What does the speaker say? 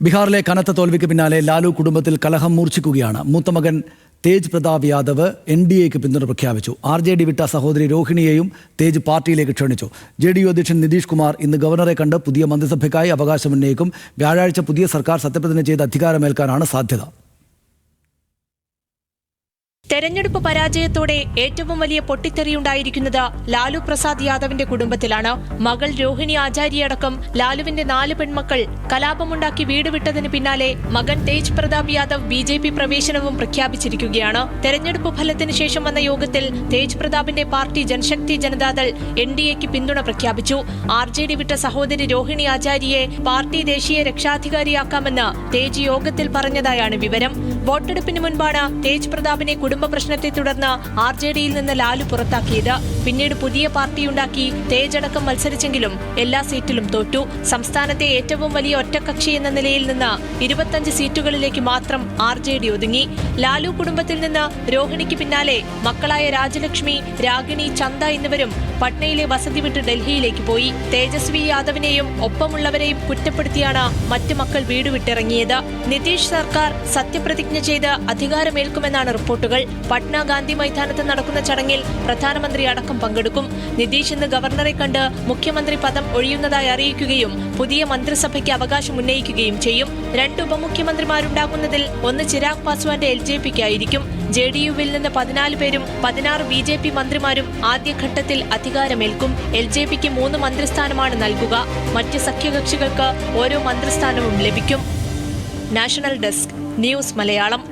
ബീഹാറിലെ കനത്ത തോൽവിക്ക് പിന്നാലെ ലാലു കുടുംബത്തിൽ കലഹം മൂർച്ഛിക്കുകയാണ്. മൂത്തമകൻ തേജ് പ്രതാപ് യാദവ് NDAക്ക് പിന്തുണ പ്രഖ്യാപിച്ചു. RJD വിട്ട സഹോദരി രോഹിണിയെയും തേജ് പാർട്ടിയിലേക്ക് ക്ഷണിച്ചു. JDU അധ്യക്ഷൻ നിതീഷ് കുമാർ ഇന്ന് ഗവർണറെ കണ്ട് പുതിയ മന്ത്രിസഭയ്ക്കായി അവകാശമുന്നയിക്കും. വ്യാഴാഴ്ച പുതിയ സർക്കാർ സത്യപ്രതിജ്ഞ ചെയ്ത് അധികാരമേൽക്കാനാണ് സാധ്യത. തെരഞ്ഞെടുപ്പ് പരാജയത്തോടെ ഏറ്റവും വലിയ പൊട്ടിത്തെറിയുണ്ടായിരിക്കുന്നത് ലാലു പ്രസാദ് യാദവിന്റെ കുടുംബത്തിലാണ്. മകൾ രോഹിണി ആചാര്യയടക്കം ലാലുവിന്റെ 4 പെൺമക്കൾ കലാപമുണ്ടാക്കി വീട് വിട്ടതിന് പിന്നാലെ മകൻ തേജ് പ്രതാപ് യാദവ് BJP പ്രവേശനവും പ്രഖ്യാപിച്ചിരിക്കുകയാണ്. തെരഞ്ഞെടുപ്പ് ഫലത്തിന് ശേഷം വന്ന യോഗത്തിൽ തേജ് പ്രതാപിന്റെ പാർട്ടി ജനശക്തി ജനതാദൾ NDAക്ക് പിന്തുണ പ്രഖ്യാപിച്ചു. RJD വിട്ട സഹോദരി രോഹിണി ആചാര്യയെ പാർട്ടി ദേശീയ രക്ഷാധികാരിയാക്കാമെന്ന് തേജ് യോഗത്തിൽ പറഞ്ഞതായാണ് വിവരം. വോട്ടെടുപ്പിന് മുൻപാണ് തേജ് പ്രതാപിനെ കുടുംബ പ്രശ്നത്തെ തുടർന്ന് RJDയിൽ നിന്ന് ലാലു പുറത്താക്കിയത്. പിന്നീട് പുതിയ പാർട്ടിയുണ്ടാക്കി തേജ് അടക്കം മത്സരിച്ചെങ്കിലും എല്ലാ സീറ്റിലും തോറ്റു. സംസ്ഥാനത്തെ ഏറ്റവും വലിയ ഒറ്റക്കക്ഷി എന്ന നിലയിൽ നിന്ന് 25 സീറ്റുകളിലേക്ക് മാത്രം RJD ഒതുങ്ങി. ലാലു കുടുംബത്തിൽ നിന്ന് രോഹിണിക്ക് പിന്നാലെ മക്കളായ രാജലക്ഷ്മി, രാഗിണി, ചന്ദ എന്നിവരും പട്നയിലെ വസതി വിട്ട് ഡൽഹിയിലേക്ക് പോയി. തേജസ്വി യാദവിനെയും ഒപ്പമുള്ളവരെയും കുറ്റപ്പെടുത്തിയാണ് മറ്റു മക്കൾ വീട് വിട്ടിറങ്ങിയത്. നിതീഷ് സർക്കാർ സത്യപ്രതിജ്ഞ ചെയ്ത് അധികാരമേൽക്കുമെന്നാണ് റിപ്പോർട്ടുകൾ. പട്ന ഗാന്ധി മൈതാനത്ത് നടക്കുന്ന ചടങ്ങിൽ പ്രധാനമന്ത്രി അടക്കം പങ്കെടുക്കും. നിതീഷ് ഇന്ന് ഗവർണറെ കണ്ട് മുഖ്യമന്ത്രി പദം ഒഴിയുന്നതായി അറിയിക്കുകയും പുതിയ മന്ത്രിസഭയ്ക്ക് അവകാശം ഉന്നയിക്കുകയും ചെയ്യും. 2 ഉപമുഖ്യമന്ത്രിമാരുണ്ടാകുന്നതിൽ ഒന്ന് ചിരാഗ് പാസ്വാന്റെ LJPക്കായിരിക്കും. JDUവിൽ നിന്ന് 14 പേരും 16 BJP മന്ത്രിമാരും ആദ്യഘട്ടത്തിൽ അധികാരമേൽക്കും. LJPക്ക് 3 മന്ത്രിസ്ഥാനമാണ് നൽകുക. മറ്റ് സഖ്യകക്ഷികൾക്ക് ഓരോ മന്ത്രിസ്ഥാനവും ലഭിക്കും. National desk, news Malayalam.